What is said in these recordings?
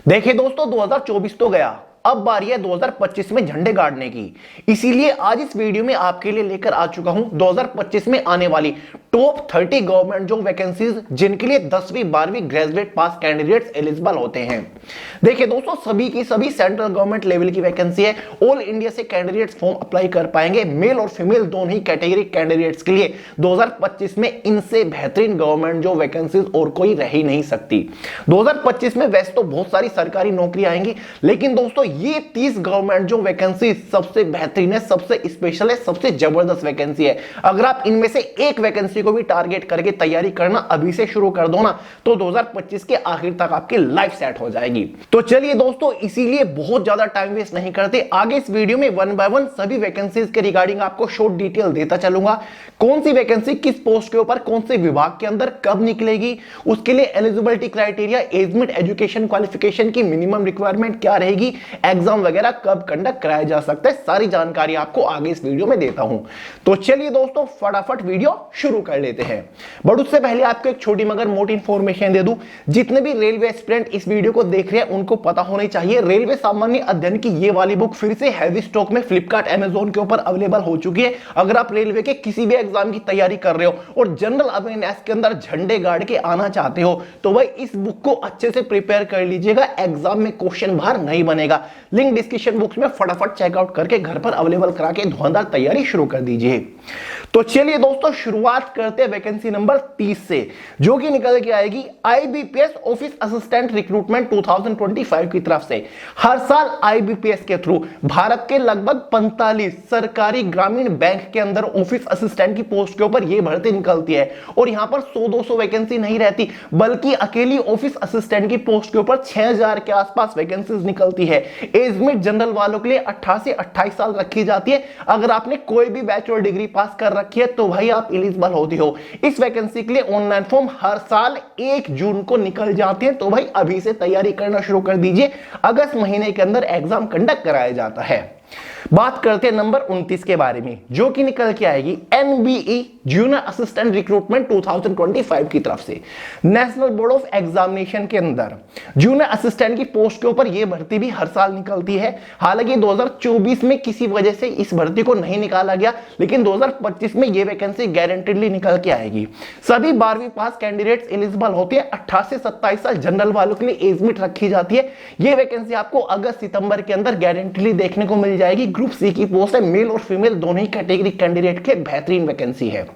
देखिए दोस्तों, 2024 तो गया, अब बारी है 2025 में झंडे गाड़ने की। इसीलिए आज इस वीडियो में आपके लिए लेकर आ चुका हूं 2025 में आने वाली टॉप 30 गवर्नमेंट जॉब वैकेंसीज जिनके लिए 10वीं 12वीं ग्रेजुएट पास कैंडिडेट्स एलिजिबल होते हैं। देखिए दोस्तों, सभी की सभी सेंट्रल गवर्नमेंट लेवल की वैकेंसी है। ऑल इंडिया से कैंडिडेट्स फॉर्म अप्लाई कर पाएंगे। मेल और फीमेल दोनों ही कैटेगरी कैंडिडेट्स के लिए 2025 में इनसे बेहतरीन गवर्नमेंट जॉब वैकेंसीज और कोई रह ही नहीं सकती। 2025 में वैसे तो बहुत सारी सरकारी नौकरी आएंगी, लेकिन दोस्तों ये 30 गवर्नमेंट जॉब वैकेंसी सबसे बेहतरीन है, सबसे स्पेशल है, सबसे जबरदस्त वैकेंसी है। अगर आप इनमें से एक वैकेंसी को भी टारगेट करके तैयारी करना अभी से शुरू कर दो ना, तो 2025 के आखिर तक आपकी लाइफ सेट हो जाएगी। तो चलिए दोस्तों, इसीलिए बहुत ज्यादा टाइम वेस्ट नहीं करते, आगे इस वीडियो में वन बाय वन सभी वैकेंसीज के रिगार्डिंग आपको शॉर्ट डिटेल देता चलूंगा। कौन सी वैकेंसी किस पोस्ट के ऊपर कौन से विभाग के अंदर कब निकलेगी, उसके लिए eligibility criteria, age limit, education qualification की मिनिमम रिक्वायरमेंट क्या रहेगी, एग्जाम वगैरह कब कंडक्ट कराया जा सकता है, सारी जानकारी आपको आगे इस वीडियो में देता हूं। तो चलिए दोस्तों, फटाफट वीडियो शुरू कर लेते हैं। बट उससे पहले आपको एक छोटी मगर मोटी इंफॉर्मेशन दे दूं। जितने भी रेलवे एस्पिरेंट इस वीडियो को देख रहे हैं उनको पता होनी चाहिए, रेलवे सामान्य अध्ययन की ये वाली बुक फिर से हैवी स्टॉक में फ्लिपकार्ट, अमेजोन के ऊपर अवेलेबल हो चुकी है। अगर आप रेलवे के किसी भी एग्जाम की तैयारी कर रहे हो और जनरल अवेयरनेस के अंदर झंडे गाड़ के आना चाहते हो, तो भाई इस बुक को अच्छे से प्रिपेयर कर लीजिएगा, एग्जाम में क्वेश्चन बाहर नहीं बनेगा। लिंक डिस्क्रिप्शन बॉक्स में फटाफट चेकआउट करके घर पर अवेलेबल करा के धुआंधार तैयारी शुरू कर दीजिए। तो चलिए दोस्तों, शुरुआत करते हैं वैकेंसी नंबर 30 से, जो कि निकल के आएगी आईबीपीएस ऑफिस असिस्टेंट रिक्रूटमेंट 2025 की तरफ से। हर साल आईबीपीएस के थ्रू भारत के लगभग 45 सरकारी ग्रामीण बैंक के अंदर ऑफिस असिस्टेंट की पोस्ट के ऊपर यह भर्ती निकलती है। और यहां पर 100-200 वैकेंसी नहीं रहती, बल्कि अकेली ऑफिस असिस्टेंट की पोस्ट के ऊपर 6000 के आसपास वैकेंसीज निकलती है। एज लिमिट जनरल वालों के लिए 18 से 28 साल रखी जाती है। अगर आपने कोई भी बैचलर डिग्री पास कर रखी है तो भाई आप एलिजिबल होते हो। इस वैकेंसी के लिए ऑनलाइन फॉर्म हर साल 1 जून को निकल जाते हैं, तो भाई अभी से तैयारी करना शुरू कर दीजिए। अगस्त महीने के अंदर एग्जाम कंडक्ट कराया जाता है। बात करते हैं नंबर 29 के बारे में, जो कि निकल के आएगी एनबीई जूनियर असिस्टेंट रिक्रूटमेंट 2025 की तरफ से। नेशनल बोर्ड ऑफ एग्जामिनेशन के अंदर जूनियर असिस्टेंट की पोस्ट के ऊपर यह भर्ती भी हर साल निकलती है। हालांकि 2024 में किसी वजह से इस भर्ती को नहीं निकाला गया, लेकिन 2025 में यह वैकेंसी गारंटीडली निकल के आएगी। सभी 12वीं पास कैंडिडेट्स एलिजिबल होते हैं। 18 से 27 साल जनरल वालों के लिए एज लिमिट रखी जाती है। यह वैकेंसी आपको अगस्त सितंबर के अंदर गारंटीडली देखने को मिल जाएगी। ग्रुप सी की पोस्ट है, मेल और फीमेल दोनों ही कैटेगरी कैंडिडेट के बेहतरीन वैकेंसी है।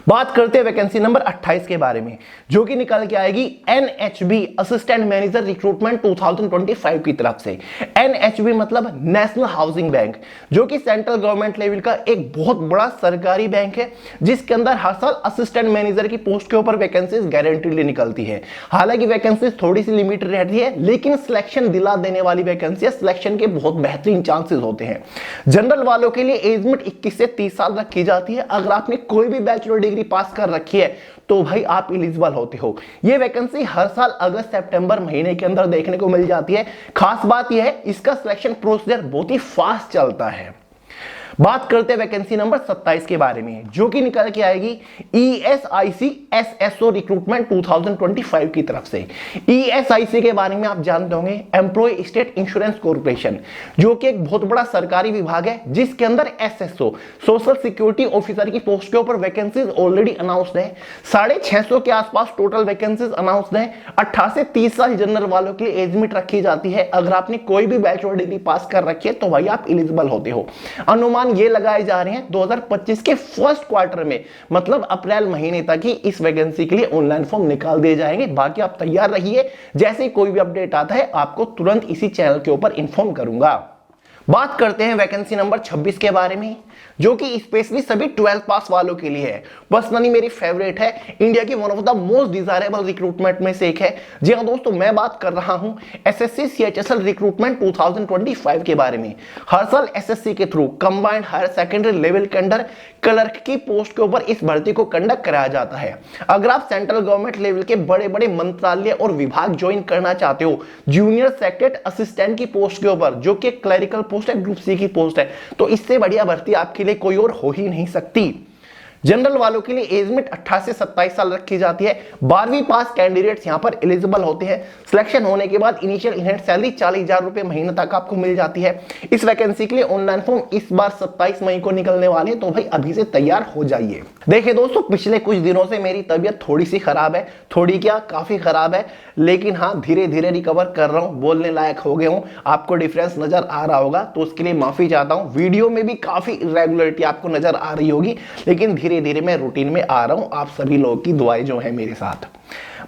बात करते हैं वैकेंसी नंबर 28 के बारे में, जो कि निकल के आएगी एनएचबी असिस्टेंट मैनेजर रिक्रूटमेंट 2025 की तरफ से। एनएचबी मतलब नेशनल हाउसिंग बैंक, जो कि सेंट्रल गवर्नमेंट लेवल का एक बहुत बड़ा सरकारी बैंक है, जिसके अंदर हर साल असिस्टेंट मैनेजर की पोस्ट के ऊपर वैकेंसीज गारंटीडली निकलती है। हालांकि वैकेंसीज थोड़ी सी लिमिटेड रहती है, लेकिन सिलेक्शन दिला देने वाली वैकेंसी है। सिलेक्शन के बहुत बेहतरीन चांसेस होते हैं। जनरल वालों के लिए एज लिमिट 21 से 30 साल रखी जाती है। अगर आपने कोई भी बैचलर डिग्री पास कर रखी है तो भाई आप एलिजिबल होते हो। यह वैकेंसी हर साल अगस्त सितंबर महीने के अंदर देखने को मिल जाती है। खास बात यह है, इसका सिलेक्शन प्रोसीजर बहुत ही फास्ट चलता है। बात करते हैं वैकेंसी नंबर 27 के बारे में, जो कि निकल के आएगी ईएसआईसी एसएसओ रिक्रूटमेंट 2025 की तरफ से। ईएसआईसी के बारे में आप जानते होंगे, एम्प्लॉय स्टेट इंश्योरेंस कॉर्पोरेशन, जो कि एक बहुत बड़ा सरकारी विभाग है, जिसके अंदर एसएसओ सोशल सिक्योरिटी ऑफिसर की पोस्ट के ऊपर वैकेंसीज ऑलरेडी अनाउंस्ड है। 650 के आसपास टोटल वैकेंसीज अनाउंस्ड है। 18 से 30 साल जनरल वालों के लिए एज लिमिट रखी जाती है। अगर आपने कोई भी बैचलर डिग्री पास कर रखी है तो भाई आप एलिजिबल होते हो। अनुमान ये लगाए जा रहे हैं 2025 के फर्स्ट क्वार्टर में, मतलब अप्रैल महीने तक ही इस वैकेंसी के लिए ऑनलाइन फॉर्म निकाल दिए जाएंगे। बाकी आप तैयार रहिए, जैसे ही कोई भी अपडेट आता है आपको तुरंत इसी चैनल के ऊपर इन्फॉर्म करूंगा। बात करते हैं वैकेंसी नंबर 26 के बारे में, जो कि स्पेशली सभी 12th पास वालों के लिए है। पर्सनली मेरी फेवरेट है, इंडिया की one of the most desirable recruitment में से एक है। जी हाँ दोस्तों, मैं बात कर रहा हूं एसएससी सीएचएसएल रिक्रूटमेंट 2025 के बारे में। हर साल एसएससी के through combined higher secondary level के अंडर क्लर्क की पोस्ट के ऊपर इस भर्ती को कंडक्ट कराया जाता है। अगर आप सेंट्रल गवर्नमेंट लेवल के बड़े बड़े मंत्रालय और विभाग ज्वाइन करना चाहते हो, जूनियर सेक्रेटरी असिस्टेंट की पोस्ट के ऊपर, जो कि क्लरिकल पोस्ट है, ग्रुप सी की पोस्ट है, तो इससे बढ़िया भर्ती आपके लिए कोई और हो ही नहीं सकती। जनरल वालों के लिए एज लिमिट 18 से 27 साल रखी जाती है। 12वीं पास कैंडिडेट्स यहां पर एलिजिबल होते हैं। सिलेक्शन होने के बाद इनिशियल इनहेड सैलरी 40,000 रुपए महीने तक आपको मिल जाती है। इस वैकेंसी के लिए ऑनलाइन फॉर्म इस बार 27 मई को निकलने वाले हैं, तो भाई अभी से तैयार हो जाइए। देखिए दोस्तों, पिछले कुछ दिनों से मेरी तबीयत थोड़ी सी खराब है, थोड़ी क्या काफी खराब है, लेकिन हाँ धीरे धीरे रिकवर कर रहा हूं, बोलने लायक हो गया हूं। आपको डिफरेंस नजर आ रहा होगा तो उसके लिए माफी चाहता हूं। वीडियो में भी काफी इरेगुलरिटी आपको नजर आ रही होगी, लेकिन धीरे धीरे मैं रूटीन में आ रहा हूं, आप सभी लोगों की दुआएं जो है मेरे साथ।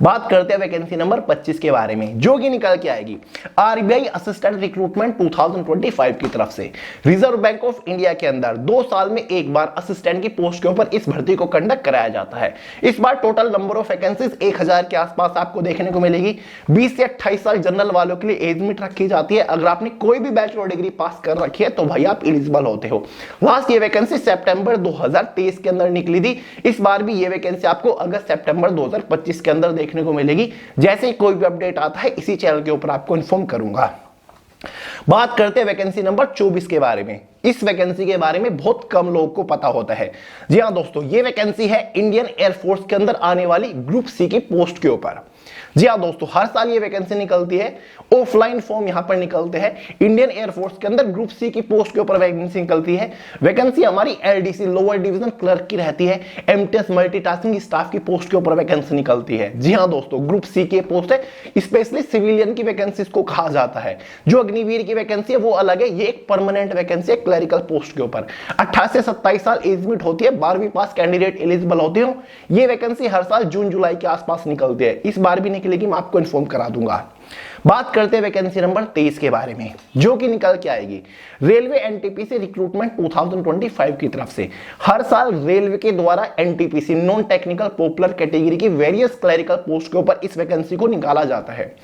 बात करते हैं वैकेंसी नंबर 25 के बारे में, जो कि निकल के आएगी आरबीआई असिस्टेंट रिक्रूटमेंट 2025 की तरफ से। रिजर्व बैंक ऑफ इंडिया के अंदर 2 साल में एक बार असिस्टेंट की पोस्ट के ऊपर इस भर्ती को कंडक्ट कराया जाता है। इस बार टोटल नंबर ऑफ वैकेंसीज 1000 के आसपास आपको देखने को मिलेगी। 20 से 28 साल जनरल वालों के लिए एज लिमिट रखी जाती है। अगर आपने कोई भी बैचलर डिग्री पास कर रखी है तो भाई आप एलिजिबल होते हो। लास्ट ये वैकेंसी सितंबर 2023 के अंदर निकली थी। इस बार भी ये वैकेंसी आपको अगस्त सितंबर 2025 के अंदर देखने को मिलेगी। जैसे ही कोई भी अपडेट आता है इसी चैनल के ऊपर आपको इन्फॉर्म करूंगा। बात करते हैं वैकेंसी नंबर 24 के बारे में। इस वैकेंसी के बारे में बहुत कम लोगों को पता होता है। जी हां दोस्तों, ये वैकेंसी है इंडियन एयरफोर्स के अंदर आने वाली ग्रुप सी की पोस्ट के ऊपर। जी हां दोस्तों, हर साल ये वैकेंसी निकलती है। ऑफलाइन फॉर्म यहां पर निकलते हैं। इंडियन एयरफोर्स के अंदर ग्रुप सी की पोस्ट के ऊपर वैकेंसी निकलती है। वैकेंसी हमारी एलडीसी लोअर डिवीजन क्लर्क की रहती है। एमटीएस मल्टीटास्किंग स्टाफ की पोस्ट के ऊपर वैकेंसी निकलती है। जी हां दोस्तों, ग्रुप सी की पोस्ट है, स्पेशली सिविलियन की वैकेंसी को कहा जाता है। जो अग्निवीर की वैकेंसी है वो अलग है, ये एक परमानेंट वैकेंसी है क्लरिकल पोस्ट के ऊपर। 18 से 27 साल एज लिमिट होती है। 12वीं पास कैंडिडेट एलिजिबल होते हो। ये वैकेंसी हर साल जून जुलाई के आसपास निकलती है। इस बार भी निकलेगी, मैं आपको इन्फॉर्म करा दूंगा। बात करते हैं वैकेंसी नंबर 23 के बारे में, जो कि निकल के आएगी रेलवे एनटीपीसी रिक्रूटमेंट 2025 की तरफ से। हर साल रेलवे के द्वारा NTPC non technical popular category की वेरियस क्लरिकल पोस्ट के ऊपर इस वैकेंसी को निकाला जाता है।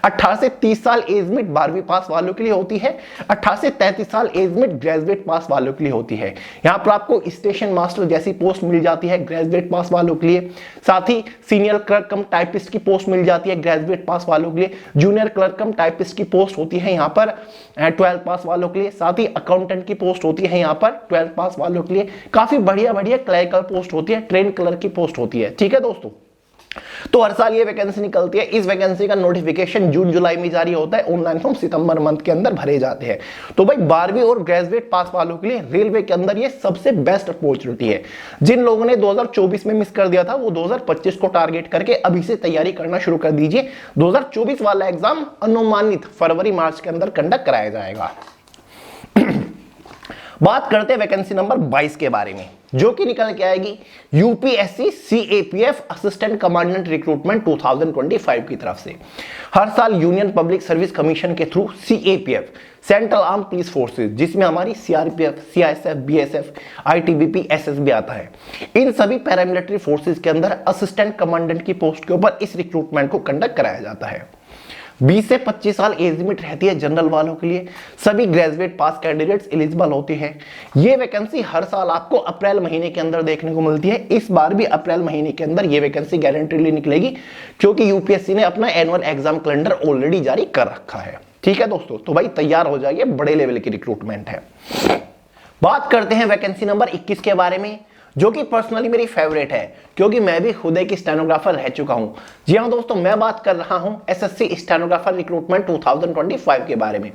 18 से 30 साल एज लिमिट 12वीं पास वालों के लिए होती है। 18 से 33 साल एज लिमिट ग्रेजुएट पास वालों के लिए होती है। यहां पर आपको स्टेशन मास्टर जैसी पोस्ट मिल जाती है ग्रेजुएट पास वालों के लिए। साथ ही सीनियर क्लर्क कम टाइपिस्ट की पोस्ट मिल जाती है ग्रेजुएट पास वालों के लिए। जूनियर क्लर्क कम टाइपिस्ट की पोस्ट होती है यहां पर 12 पास वालों के लिए। साथ ही अकाउंटेंट की पोस्ट होती है यहां पर 12 पास वालों के लिए। काफी बढ़िया बढ़िया क्लरिकल पोस्ट होती है, ट्रेन क्लर्क की पोस्ट होती है। ठीक है दोस्तों, तो हर साल ये वैकेंसी निकलती है। इस वैकेंसी का नोटिफिकेशन जून जुलाई में जारी होता है। ऑनलाइन फॉर्म सितंबर मंथ के अंदर भरे जाते हैं। तो भाई 12वीं और ग्रेजुएट पास वालों के लिए रेलवे के अंदर ये सबसे बेस्ट अपॉर्चुनिटी है। जिन लोगों ने 2024 में मिस कर दिया था वो 2025 को टारगेट करके अभी से तैयारी करना शुरू कर दीजिए। 2024 वाला एग्जाम अनुमानित फरवरी मार्च के अंदर कंडक्ट कराया जाएगा। बात करते हैं वैकेंसी नंबर 22 के बारे में, जो कि निकल के आएगी UPSC CAPF assistant commandant recruitment 2025 की तरफ से। हर साल यूनियन पब्लिक सर्विस कमीशन के through CAPF central arm police forces, जिसमें हमारी CRPF, CISF, BSF, ITBP, SSB आता है, इन सभी पैरामिलिट्री फोर्सेस के अंदर असिस्टेंट कमांडेंट की पोस्ट के ऊपर इस रिक्रूटमेंट को कंडक्ट कराया जाता है। 20 से 25 साल एज लिमिट रहती है जनरल वालों के लिए। सभी ग्रेजुएट पास कैंडिडेट्स एलिजिबल होते हैं। ये वैकेंसी हर साल आपको अप्रैल महीने के अंदर देखने को मिलती है। इस बार भी अप्रैल महीने के अंदर ये वैकेंसी गारंटीडली निकलेगी, क्योंकि यूपीएससी ने अपना एनुअल एग्जाम कैलेंडर ऑलरेडी जारी कर रखा है। ठीक है दोस्तों, तो भाई तैयार हो जाइए, बड़े लेवल की रिक्रूटमेंट है। बात करते हैं वैकेंसी नंबर 21 के बारे में, जो कि पर्सनली मेरी फेवरेट है, क्योंकि मैं भी खुद एक स्टेनोग्राफर रह चुका हूं। जी हां दोस्तों, मैं बात कर रहा हूं एसएससी स्टेनोग्राफर रिक्रूटमेंट 2025 के बारे में।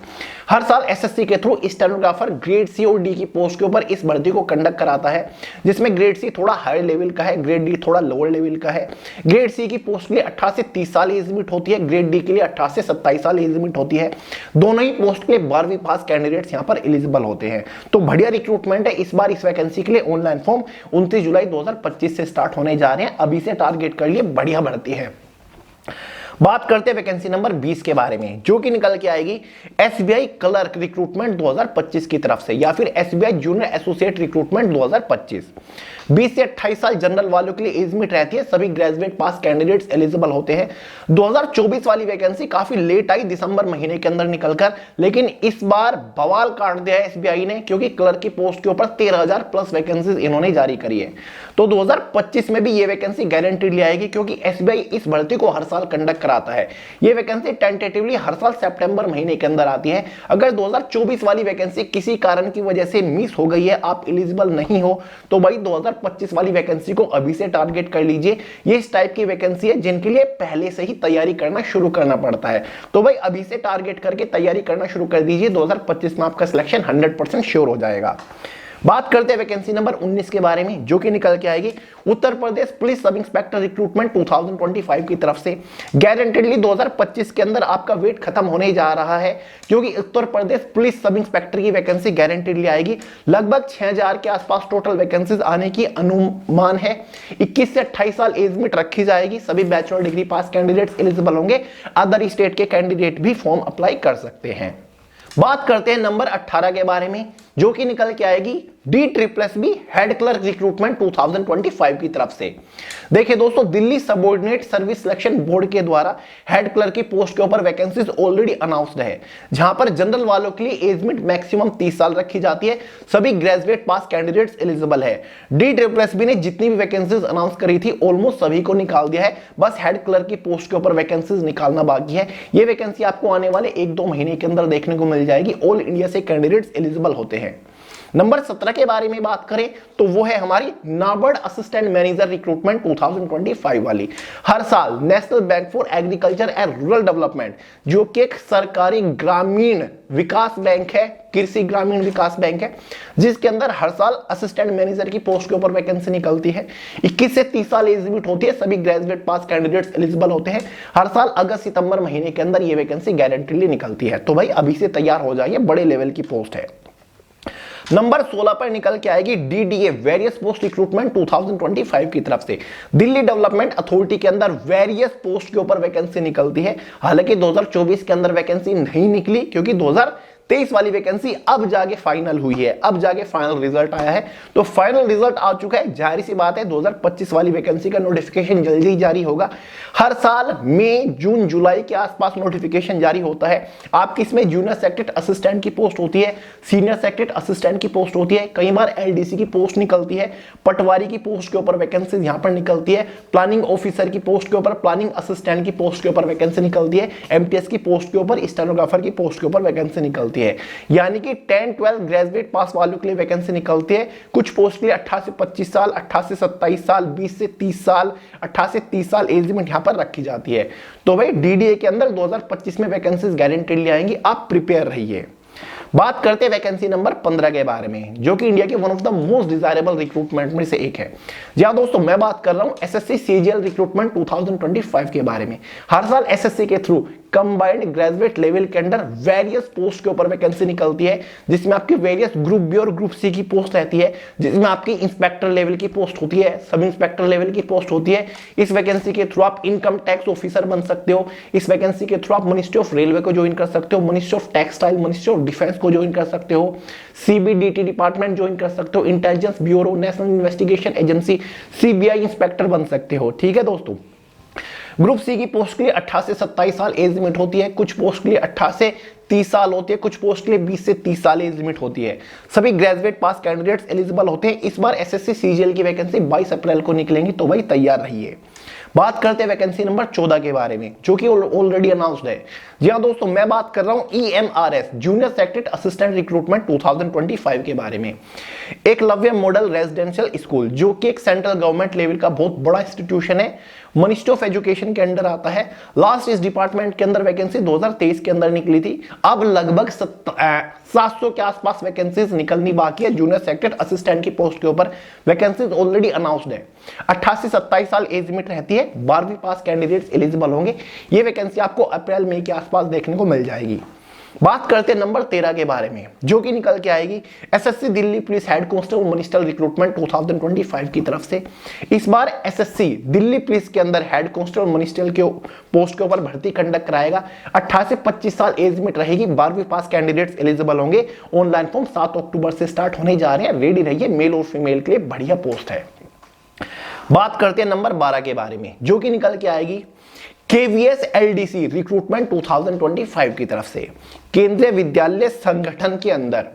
हर साल एसएससी के थ्रू स्टेनोग्राफर ग्रेड सी और डी की पोस्ट के ऊपर इस भर्ती को कंडक्ट कराता है, जिसमें ग्रेड सी थोड़ा हाई लेवल का है, ग्रेड डी थोड़ा लोअर लेवल का है। ग्रेड सी की पोस्ट के लिए 18 से 30 साल एज लिमिट होती है। ग्रेड डी के लिए 18 से 27 साल एज लिमिट होती है। दोनों ही पोस्ट के लिए 12वीं पास कैंडिडेट्स यहां पर एलिजिबल होते हैं। तो बढ़िया रिक्रूटमेंट है। इस बार इस वैकेंसी के लिए ऑनलाइन फॉर्म 29 जुलाई 2025 से स्टार्ट होने जा रहे हैं। अभी से टारगेट कर लिए, बढ़िया भर्ती है। बात करते हैं वैकेंसी नंबर 20 के बारे में, जो कि निकल के आएगी एसबीआई क्लर्क रिक्रूटमेंट 2025 की तरफ से, या फिर एसबीआई जूनियर एसोसिएट रिक्रूटमेंट 2025। 20 से 28 साल जनरल वालों के लिए एज लिमिट रहती है। सभी ग्रेजुएट पास कैंडिडेट्स एलिजिबल होते हैं। 2024 वाली वैकेंसी काफी लेट आई, दिसंबर महीने के अंदर निकलकर, लेकिन इस बार बवाल काट दिया है एसबीआई ने, क्योंकि क्लर्क की पोस्ट के ऊपर 13,000 प्लस वैकेंसीज इन्होंने जारी करी है। तो 2025 में भी ये वैकेंसी गारंटीड ले आएगी, क्योंकि एसबीआई इस भर्ती को हर साल कंडक्ट आता है। ये वैकेंसी टेंटेटिवली हर साल सितंबर महीने के अंदर आती है। अगर 2024 वाली वैकेंसी किसी कारण की वजह से मिस हो गई है, आप एलिजिबल नहीं हो, तो भाई 2025 वाली वैकेंसी को अभी से टारगेट कर लीजिए। ये इस टाइप की वैकेंसी है जिनके लिए पहले से ही तैयारी करना शुरू करना पड़ता है, तो भाई अभी से टारगेट करके तैयारी करना शुरू कर दीजिए। 2025 में आपका सिलेक्शन 100% श्योर हो जाएगा। बात करते हैं वैकेंसी नंबर 19 के बारे में, जो कि निकल के आएगी Uttar Pradesh police sub inspector recruitment 2025 की तरफ से। गारंटेडली 2025 के अंदर आपका वेट खत्म होने जा रहा है, क्योंकि Uttar Pradesh police sub inspector की वैकेंसी गारंटेडली आएगी। लगभग 6000 के आसपास टोटल वैकेंसीज आने की अनुमान है। 21 से 28 साल एज लिमिट रखी जाएगी। सभी बैचलर डिग्री पास कैंडिडेट्स एलिजिबल होंगे। अदर स्टेट के कैंडिडेट भी फॉर्म अप्लाई कर सकते हैं। बात करते हैं नंबर 18 के बारे में, जो कि निकल के आएगी DSSB हेड क्लर्क रिक्रूटमेंट 2025 की तरफ से। देखिए दोस्तों, Delhi subordinate service selection board के द्वारा हेड क्लर्क की पोस्ट के ऊपर वैकेंसीज ऑलरेडी अनाउंस्ड है, जहां पर जनरल वालों के लिए एज लिमिट मैक्सिमम 30 साल रखी जाती है। सभी ग्रेजुएट पास कैंडिडेट्स एलिजिबल है। DSSB ने जितनी भी वैकेंसीज अनाउंस करी थी ऑलमोस्ट सभी को निकाल दिया है, बस हेड क्लर्क की पोस्ट के ऊपर वैकेंसीज निकालना बाकी है। ये वैकेंसी आपको आने वाले 1-2 महीने के अंदर देखने को मिल जाएगी। ऑल इंडिया से कैंडिडेट्स एलिजिबल होते हैं। नंबर 17 के बारे में बात करें तो वो है हमारी नाबार्ड असिस्टेंट मैनेजर रिक्रूटमेंट 2025 वाली। हर साल national bank for agriculture and rural development, जो कि एक सरकारी ग्रामीण विकास बैंक है, कृषि ग्रामीण विकास बैंक है, जिसके अंदर हर साल असिस्टेंट मैनेजर की पोस्ट के ऊपर वैकेंसी निकलती है। 21 से 30 साल एज लिमिट होती है। सभी ग्रेजुएट पास कैंडिडेट्स एलिजिबल होते हैं। हर साल अगस्त सितंबर महीने के अंदर ये वैकेंसी गारंटीली निकलती है, तो भाई अभी से तैयार हो जाइए, बड़े लेवल की पोस्ट है। नंबर 16 पर निकल के आएगी DDA वेरियस पोस्ट रिक्रूटमेंट 2025 की तरफ से। दिल्ली डेवलपमेंट अथॉरिटी के अंदर वेरियस पोस्ट के ऊपर वैकेंसी निकलती है। हालांकि 2024 के अंदर वैकेंसी नहीं निकली, क्योंकि 2023 वाली वैकेंसी अब जाके फाइनल हुई है, अब जाके फाइनल रिजल्ट आया है। तो फाइनल रिजल्ट आ चुका है, जाहिर सी बात है 2025 वाली वैकेंसी का नोटिफिकेशन जल्दी ही जारी होगा। हर साल मई, जून, जुलाई के आसपास नोटिफिकेशन जारी होता है। आपकी इसमें जूनियर सेक्रेटरी असिस्टेंट की पोस्ट होती है, सीनियर सेक्रेटरी असिस्टेंट की पोस्ट होती है, कई बार LDC की पोस्ट निकलती है, पटवारी की पोस्ट के ऊपर वैकेंसी यहां पर निकलती है, प्लानिंग ऑफिसर की पोस्ट के ऊपर, प्लानिंग असिस्टेंट की पोस्ट के ऊपर वैकेंसी निकलती है, MTS की पोस्ट के ऊपर, स्टेनोग्राफर की पोस्ट के ऊपर वैकेंसी निकलती है। यानी कि 10-12 ग्रेजुएट पास वालों के लिए वैकेंसी निकलती है। कुछ पोस्ट के लिए 18 से 25 साल, 18 से 27 साल, 20 से 30 साल, 18 से 30 साल एज लिमिट यहां पर रखी जाती है। तो भाई DDA के अंदर 2025 में वैकेंसीज गारंटीड आएंगी, आप प्रिपेयर रहिए। बात करते हैं वैकेंसी नंबर 15 के बारे में, जो कि इंडिया के one of the most desirable recruitment में से एक है। जी हाँ दोस्तों, मैं बात कर रहा हूं SSC CGL रिक्रूटमेंट 2025 के बारे में। हर साल SSC के थ्रू कंबाइंड ग्रेजुएट लेवल के अंडर वेरियस पोस्ट के ऊपर वैकेंसी निकलती है, जिसमें आपकी वेरियस ग्रुप बी और ग्रुप सी की पोस्ट रहती है, जिसमें आपकी इंस्पेक्टर लेवल की पोस्ट होती है, सब इंस्पेक्टर लेवल की पोस्ट होती है। इस वैकेंसी के थ्रू आप इनकम टैक्स ऑफिसर बन सकते हो। इस वैकेंसी के थ्रू आप मिनिस्ट्री ऑफ रेलवे को ज्वाइन कर सकते हो, ministry of textile, ministry of defence को ज्वाइन कर सकते हो, CBDT डिपार्टमेंट ज्वाइन कर सकते हो, intelligence bureau, national investigation agency, CBI inspector बन सकते हो। ठीक है दोस्तों, ग्रुप सी की पोस्ट के लिए 18 से 27 साल एज लिमिट होती है, कुछ पोस्ट के लिए 18 से 30 साल होती है, कुछ पोस्ट के लिए 20 से 30 साल एज लिमिट होती है। सभी ग्रेजुएट पास कैंडिडेट्स एलिजिबल होते हैं। इस बार SSC CGL की वैकेंसी 22 अप्रैल को निकलेंगी, तो भाई तैयार रहिए। बात करते हैं वैकेंसी नंबर 14 के बारे में, जो कि ऑलरेडी अनाउंस्ड है। जी हाँ दोस्तों, मैं बात कर रहा हूं EMRS junior secretary assistant recruitment 2025 के बारे में। एकलव्य मॉडल रेजिडेंशियल स्कूल, जो कि एक सेंट्रल गवर्नमेंट लेवल का बहुत बड़ा इंस्टीट्यूशन है, मिनिस्ट्री ऑफ एजुकेशन के अंडर आता है। लास्ट इस डिपार्टमेंट के अंदर वैकेंसी 2023 के अंदर निकली थी। अब लगभग 700 के आसपास वैकेंसीज निकलनी बाकी है। जूनियर सेक्रेटरी असिस्टेंट की पोस्ट के ऊपर वैकेंसीज ऑलरेडी अनाउंस्ड है। 18 से 27 साल एज लिमिट रहती है। 12वीं पास कैंडिडेट्स एलिजिबल होंगे। ये वैकेंसी आपको अप्रैल मई के आसपास देखने को मिल जाएगी। बात करते हैं नंबर 13 के बारे में, जो कि निकल के आएगी SSC Delhi police head constable minister recruitment 2025 की तरफ से। इस बार SSC दिल्ली पुलिस के अंदर हेड कांस्टेबल मिनिस्टर के पोस्ट के ऊपर भर्ती कंडक्ट कराएगा। 18 से 25 साल एज लिमिट रहेगी। 12वीं पास कैंडिडेट्स एलिजिबल होंगे। ऑनलाइन फॉर्म 7 अक्टूबर से स्टार्ट होने जा रहे हैं। रेडी रहिए, मेल और फीमेल के लिए बढ़िया पोस्ट है। बात करते हैं नंबर 12 के बारे में, जो कि निकल के आएगी KVS LDC रिक्रूटमेंट 2025 की तरफ से। केंद्रीय विद्यालय संगठन के अंदर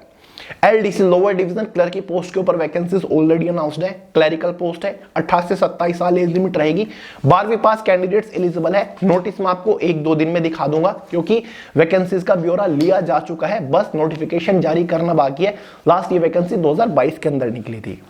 एलडीसी लोअर डिवीजन क्लर्क की पोस्ट के ऊपर वैकेंसीज ऑलरेडी अनाउंस्ड है। क्लरिकल पोस्ट है, 18 से 27 साल एज लिमिट रहेगी। 12वीं पास कैंडिडेट्स एलिजिबल है। नोटिस मैं आपको 1-2 दिन में दिखा दूंगा क्योंकि वैकेंसीज का ब्यौरा लिया जा चुका है, बस नोटिफिकेशन जारी करना बाकी है। लास्ट ये वैकेंसी 2022 के अंदर निकली थी।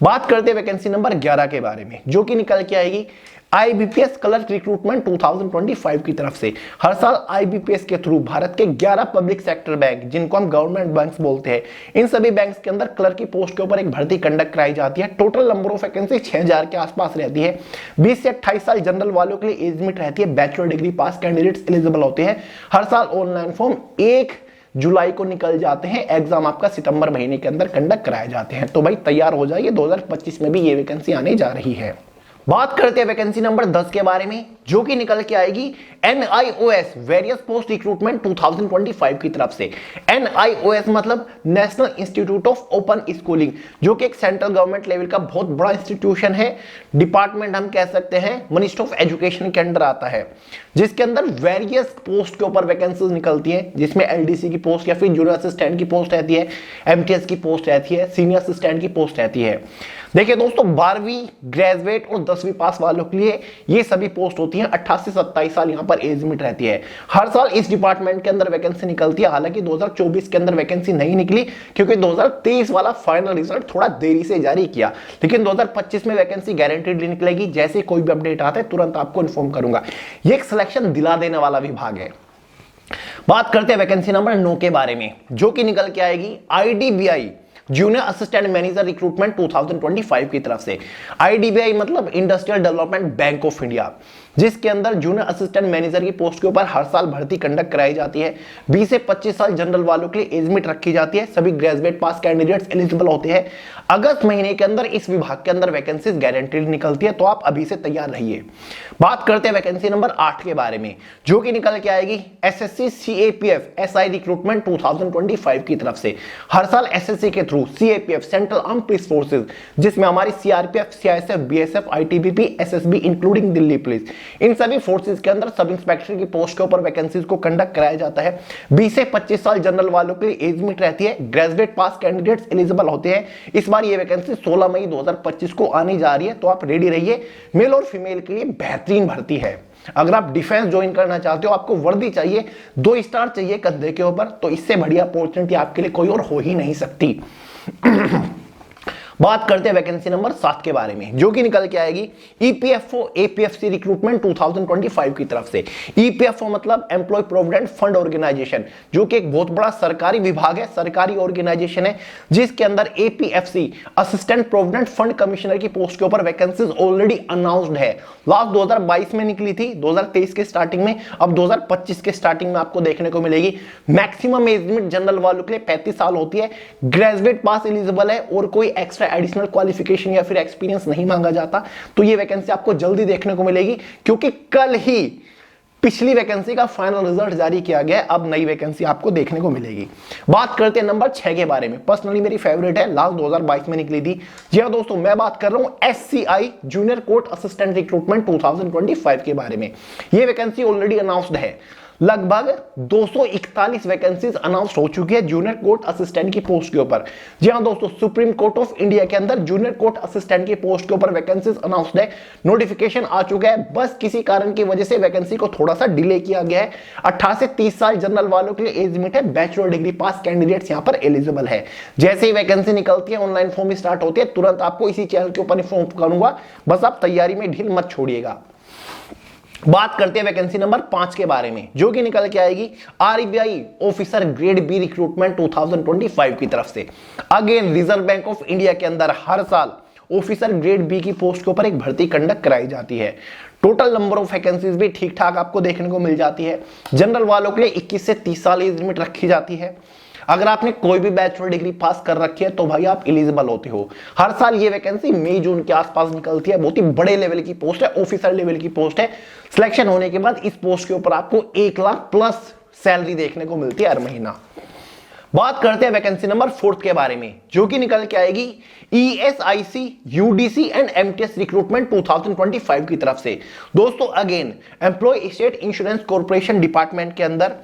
बात करते हैं वैकेंसी नंबर 11 के बारे में, जो कि निकल के आएगी आईबीपीएस क्लर्क रिक्रूटमेंट 2025 की तरफ से। हर साल आईबीपीएस के थ्रू भारत के 11 पब्लिक सेक्टर बैंक, जिनको हम गवर्नमेंट बैंक्स बोलते हैं, इन सभी बैंक्स के अंदर क्लर्क की पोस्ट के ऊपर एक भर्ती कंडक्ट कराई जाती है। टोटल नंबर ऑफ वैकेंसी 6000 के आसपास रहती है। 20 से 28 साल जनरल वालों के लिए एज लिमिट रहती है। बैचलर डिग्री पास कैंडिडेट्स एलिजिबल होते हैं। हर साल ऑनलाइन फॉर्म 1 जुलाई को निकल जाते हैं। एग्जाम आपका सितंबर महीने के अंदर कंडक्ट कराए जाते हैं। तो भाई तैयार हो जाइए, 2025 में भी ये वैकेंसी आने जा रही है। बात करते हैं वैकेंसी नंबर 10 के बारे में, जो कि निकल के आएगी NIOS वेरियस पोस्ट रिक्रूटमेंट 2025 की तरफ से। NIOS मतलब national institute of open schooling, जो कि एक सेंट्रल गवर्नमेंट लेवल का बहुत बड़ा इंस्टीट्यूशन है। डिपार्टमेंट हम कह सकते हैं मिनिस्ट्री ऑफ एजुकेशन के अंडर आता है, जिसके अंदर वेरियस पोस्ट के ऊपर वैकेंसीज निकलती है, जिसमें LDC की पोस्ट या फिर जूनियर असिस्टेंट की पोस्ट रहती है, MTS की पोस्ट रहती है, सीनियर असिस्टेंट की पोस्ट रहती है। देखिए दोस्तों, 12वीं ग्रेजुएट और 10वीं पास वालों के लिए ये सभी पोस्ट होती हैं। 18 से 27 साल यहाँ पर एज लिमिट रहती है। हर साल इस डिपार्टमेंट के अंदर वैकेंसी निकलती है। हालांकि 2024 के अंदर वैकेंसी नहीं निकली क्योंकि 2023 वाला फाइनल रिजल्ट थोड़ा देरी से जारी किया, लेकिन 2025 में वैकेंसी गारंटीडली निकलेगी। जैसे कोई भी अपडेट आता है तुरंत आपको इन्फॉर्म करूंगा। ये एक सिलेक्शन दिला देने वाला विभाग है। बात करते हैं वैकेंसी नंबर 9 के बारे में, जो कि निकल के आएगी IDBI junior assistant manager recruitment 2025 की तरफ से। IDBI मतलब industrial development bank of India, जिसके अंदर जूनियर असिस्टेंट मैनेजर की पोस्ट के ऊपर हर साल भर्ती कंडक्ट कराई जाती है। 20 से 25 साल जनरल वालों के लिए एज लिमिट रखी जाती है। सभी ग्रेजुएट पास कैंडिडेट्स एलिजिबल होते हैं। अगस्त महीने के अंदर इस विभाग के अंदर वैकेंसीज गारंटीड निकलती है, तो आप अभी से तैयार रहिए। बात करते हैं वैकेंसी नंबर 8 के बारे में, जो कि निकल के आएगी SSC CAPF SI रिक्रूटमेंट 2025 की तरफ से। हर साल SSC के through CAPF central arm police forces, जिसमें हमारी CRPF, CISF, BSF, ITBP, SSB including Delhi police, इन सभी फोर्सेज के अंदर सब इंस्पेक्टर की पोस्ट के ऊपर वैकेंसीज को कंडक्ट कराया जाता है। 20 से 25 साल जनरल वालों के लिए एज लिमिट रहती है। ग्रेजुएट पास कैंडिडेट्स एलिजिबल होते हैं। इस बार ये वैकेंसी 16 मई 2025 को आने जा रही है, तो आप रेडी रहिए। मेल और फीमेल के लिए बेहतरीन भर्ती है। अगर आप डिफेंस ज्वाइन करना चाहते हो, आपको वर्दी चाहिए, 2 स्टार चाहिए कंधे के ऊपर, तो इससे बढ़िया अपॉर्चुनिटी आपके लिए कोई और हो ही नहीं सकती। बात करते हैं वैकेंसी नंबर 7 के बारे में, जो कि निकल के आएगी EPFO APFC रिक्रूटमेंट 2025 की तरफ से। EPFO मतलब एम्प्लॉय प्रोविडेंट फंड ऑर्गेनाइजेशन, जो कि एक बहुत बड़ा सरकारी विभाग है, सरकारी ऑर्गेनाइजेशन है, जिसके अंदर APFC assistant provident fund commissioner की पोस्ट के ऊपर वैकेंसीज ऑलरेडी अनाउंस्ड है। लास्ट 2022 में निकली थी, 2023 के स्टार्टिंग में, अब 2025 के स्टार्टिंग में आपको देखने को मिलेगी। मैक्सिमम एज लिमिट जनरल वालों के लिए 35 साल होती है। ग्रेजुएट पास एलिजिबल है और कोई एक्स्ट्रा एडिशनल क्वालिफिकेशन या फिर एक्सपीरियंस नहीं मांगा जाता। तो ये वैकेंसी आपको जल्दी देखने को मिलेगी, क्योंकि कल ही पिछली वैकेंसी का फाइनल रिजल्ट जारी किया गया। अब नई वैकेंसी आपको देखने को मिलेगी। बात करते हैं नंबर 6 के बारे में। पर्सनली मेरी फेवरेट है, लास्ट 2022 में निकली थी। जी हाँ दोस्तों, मैं बात कर रहा हूं SCI junior court assistant recruitment 2025 के बारे में। ये वैकेंसी ऑलरेडी अनाउंस्ड है। लगभग 241 वैकेंसीज अनाउंस हो चुकी है जूनियर कोर्ट असिस्टेंट की पोस्ट के ऊपर। जी हां दोस्तों, सुप्रीम कोर्ट ऑफ इंडिया के अंदर जूनियर कोर्ट असिस्टेंट की पोस्ट के ऊपर वैकेंसीज अनाउंस्ड है। नोटिफिकेशन आ चुका है, बस किसी कारण की वजह से वैकेंसी को थोड़ा सा डिले किया गया है। 18 से 30 साल जनरल वालों के लिए एज लिमिट है। बैचलर डिग्री पास कैंडिडेट्स यहां पर एलिजिबल है। जैसे ही वैकेंसी निकलती है, ऑनलाइन फॉर्म स्टार्ट होती है, तुरंत आपको इसी चैनल के ऊपर इन्फॉर्म करूंगा। बस आप तैयारी में ढील मत छोड़िएगा। बात करते हैं वैकेंसी नंबर 5 के बारे में, जो कि निकल के आएगी RBI officer grade B recruitment 2025 की तरफ से। Again Reserve Bank of India के अंदर हर साल ऑफिसर ग्रेड बी की पोस्ट के ऊपर एक भर्ती कंडक्ट कराई जाती है। टोटल नंबर ऑफ वैकेंसीज भी ठीक ठाक आपको देखने को मिल जाती है। जनरल वालों के लिए 21 से 30 साल एज लिमिट रखी जाती है। अगर आपने कोई भी बैचलर डिग्री पास कर रखी है तो भाई आप एलिजिबल होते हो। हर साल ये वैकेंसी मई जून के आसपास निकलती है। बहुत ही बड़े लेवल की पोस्ट है, ऑफिसर लेवल की पोस्ट है। सिलेक्शन होने के बाद इस पोस्ट के ऊपर आपको 1 लाख प्लस सैलरी देखने को मिलती है हर महीना। बात करते हैं वैकेंसी नंबर 4 के बारे में, जो कि निकल के आएगी ESIC UDC and MTS recruitment 2025 की तरफ से। दोस्तों again employ state insurance corporation department के अंदर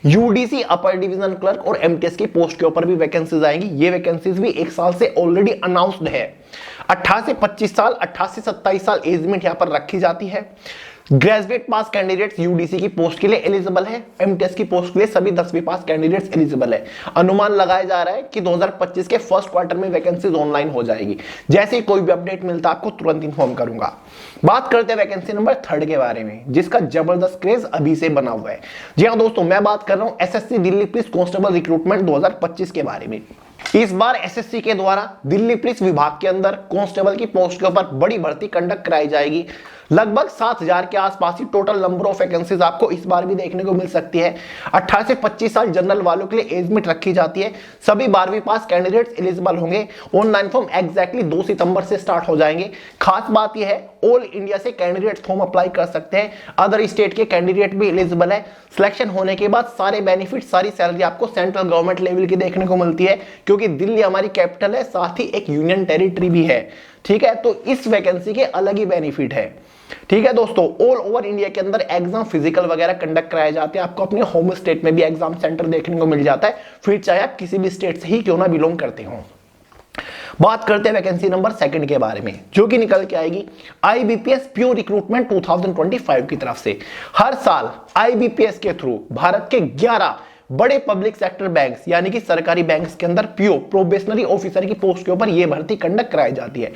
UDC अपर डिवीजन क्लर्क और MTS की पोस्ट के ऊपर भी वैकेंसीज आएंगी। ये वैकेंसीज भी 1 साल से ऑलरेडी अनाउंस्ड है। 18 से 25 साल, 18 से 27 साल एज लिमिट यहां पर रखी जाती है। ग्रेजुएट पास कैंडिडेट्स यूडीसी की पोस्ट के लिए एलिजिबल है। एमटीएस की पोस्ट के लिए सभी 10वीं पास कैंडिडेट्स एलिजिबल है। अनुमान लगाया जा रहा है कि 2025 के फर्स्ट क्वार्टर में वैकेंसीज ऑनलाइन हो जाएगी। जैसे ही कोई भी अपडेट मिलता है आपको तुरंत इन्फॉर्म करूंगा। बात करते हैं वैकेंसी नंबर 3 के बारे में, जिसका जबरदस्त क्रेज अभी से बना हुआ है। जी हाँ दोस्तों, मैं बात कर रहा हूं SSC Delhi police constable recruitment 2025 के बारे में। इस बार एसएससी के द्वारा दिल्ली पुलिस विभाग के अंदर कांस्टेबल की पोस्ट के ऊपर बड़ी भर्ती कंडक्ट कराई जाएगी। लगभग 7000 के आसपास ही टोटल नंबर ऑफ वैकेंसीज आपको इस बार भी देखने को मिल सकती है। 18 से 25 साल जनरल वालों के लिए एज लिमिट रखी जाती है। सभी 12वीं पास कैंडिडेट्स एलिजिबल होंगे। ऑनलाइन फॉर्म एग्जैक्टली 2 सितंबर से स्टार्ट हो जाएंगे। खास बात यह है ऑल इंडिया से कैंडिडेट फॉर्म अप्लाई कर सकते हैं। अदर स्टेट के कैंडिडेट भी एलिजिबल है। सिलेक्शन होने के बाद सारे बेनिफिट, सारी सैलरी आपको सेंट्रल गवर्नमेंट लेवल की देखने को मिलती है, क्योंकि दिल्ली हमारी कैपिटल है, साथ ही एक यूनियन टेरिटरी भी है। ठीक है, तो इस वैकेंसी के अलग ही बेनिफिट है। ठीक है दोस्तों, ऑल ओवर इंडिया के अंदर एग्जाम फिजिकल वगैरह कंडक्ट कराए जाते हैं। आपको अपने होम स्टेट में भी एग्जाम सेंटर देखने को मिल जाता है, फिर चाहे आप किसी भी स्टेट से ही क्यों ना बिलोंग करते हो। बात करते हैं वैकेंसी नंबर 2 के बारे में, जो कि निकल के आएगी आईबीपीएस प्योर रिक्रूटमेंट 2025 की तरफ से। हर साल आईबीपीएस के थ्रू भारत के 11 बड़े पब्लिक सेक्टर बैंक्स यानी कि सरकारी बैंक्स के अंदर पीओ प्रोबेशनरी ऑफिसर की पोस्ट के ऊपर यह भर्ती कंडक्ट कराई जाती है।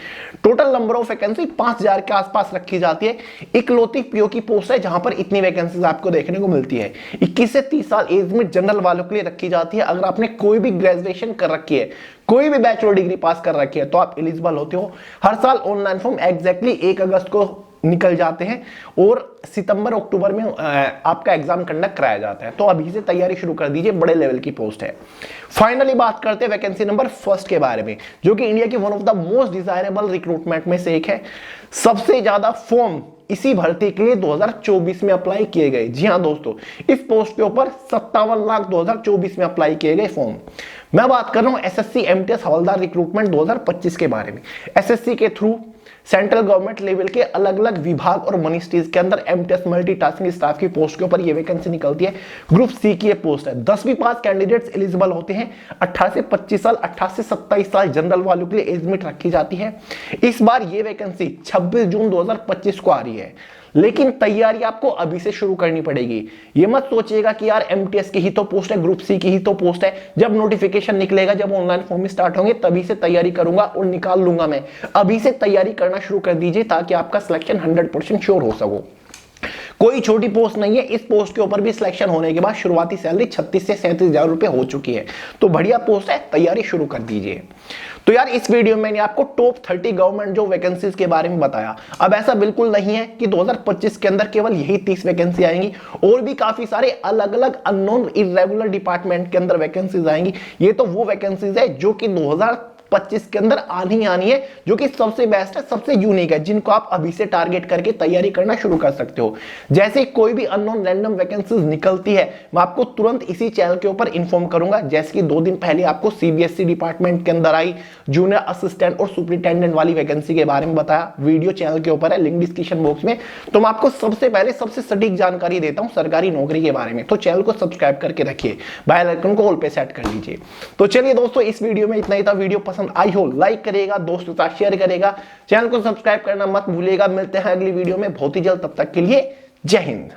टोटल नंबर ऑफ वैकेंसी 5000 के आसपास रखी जाती है। इकलौती पीओ की पोस्ट है जहां पर इतनी वैकेंसीज आपको देखने को मिलती है। 21 से 30 साल एज में जनरल वालों के लिए रखी जाती है। अगर आपने कोई भी ग्रेजुएशन कर रखी है, कोई भी बैचलर डिग्री पास कर रखी है, तो आप एलिजिबल होते हो। हर साल ऑनलाइन फॉर्म एग्जैक्टली 1 अगस्त को निकल जाते हैं और सितंबर अक्टूबर में आपका एग्जाम कंडक्ट कराया जाता है। तो अभी से तैयारी शुरू कर दीजिए, बड़े लेवल की पोस्ट है। फाइनली बात करते हैं वैकेंसी नंबर 1 के बारे में, जो कि इंडिया की one of the most desirable recruitment में से एक है। सबसे ज्यादा फॉर्म इसी भर्ती के लिए 2024 में अप्लाई किए गए। जी हां दोस्तों, इस पोस्ट के ऊपर 57 लाख 2024 में अप्लाई किए गए फॉर्म। मैं बात कर रहा हूं एसएससी एमटीएस हवलदार रिक्रूटमेंट 2025 के बारे में। एसएससी के थ्रू सेंट्रल गवर्नमेंट लेवल के अलग अलग विभाग और मिनिस्ट्रीज के अंदर एमटीएस मल्टीटास्किंग स्टाफ की पोस्ट के ऊपर ये वैकेंसी निकलती है। ग्रुप सी की ये पोस्ट है। 10वीं पास कैंडिडेट्स एलिजिबल होते हैं। 18 से 25 साल, 18 से 27 साल जनरल वालों के लिए एज लिमिट रखी जाती है। इस बार ये वैकेंसी 26 जून 2025 को आ रही है, लेकिन तैयारी आपको अभी से शुरू करनी पड़ेगी। ये मत सोचिएगा कि यार एमटीएस की ही तो पोस्ट है, ग्रुप सी की ही तो पोस्ट है, जब नोटिफिकेशन निकलेगा, जब ऑनलाइन फॉर्म स्टार्ट होंगे तभी से तैयारी करूंगा और निकाल लूंगा मैं। अभी से तैयारी करना शुरू कर दीजिए ताकि आपका सिलेक्शन 100% श्योर हो सको। कोई छोटी पोस्ट नहीं है। इस पोस्ट के ऊपर भी सिलेक्शन होने के बाद शुरुआती सैलरी 36 से 37,000 रुपए हो चुकी है। तो बढ़िया पोस्ट है, तैयारी शुरू कर दीजिए। तो यार इस वीडियो में मैंने आपको टॉप 30 गवर्नमेंट जो वैकेंसीज के बारे में बताया। अब ऐसा बिल्कुल नहीं है कि 2025 के अंदर केवल यही 30 वैकेंसी आएंगी, और भी काफी सारे अलग अलग अननोन इरेगुलर डिपार्टमेंट के अंदर वैकेंसीज आएंगी। ये तो वो वैकेंसीज है जो कि 2025 के अंदर आनी है, जो कि सबसे बेस्ट है, सबसे यूनिक है, जिनको आप अभी से टारगेट करके तैयारी करना शुरू कर सकते हो। जैसे कोई भी अननोन रैंडम वैकेंसीज निकलती है, मैं आपको तुरंत इसी चैनल के ऊपर इन्फॉर्म करूंगा। जैसे कि 2 दिन पहले आपको सीबीएसई डिपार्टमेंट के अंदर आई जूनियर असिस्टेंट और सुपरिटेंडेंट वाली वैकेंसी के बारे में बताया। वीडियो चैनल के ऊपर है, लिंक डिस्क्रिप्शन बॉक्स में। तो मैं आपको सबसे पहले सबसे सटीक जानकारी देता हूं सरकारी नौकरी के बारे में। तो चैनल को सब्सक्राइब करके रखिए, बेल आइकन को ऑल पे सेट कर लीजिए। तो चलिए दोस्तों, इस वीडियो में इतना ही था। वीडियो पसंद आई हो लाइक करेगा, दोस्तों के साथ शेयर करेगा, चैनल को सब्सक्राइब करना मत भूलिएगा। मिलते हैं अगली वीडियो में बहुत ही जल्द, तब तक के लिए जय हिंद।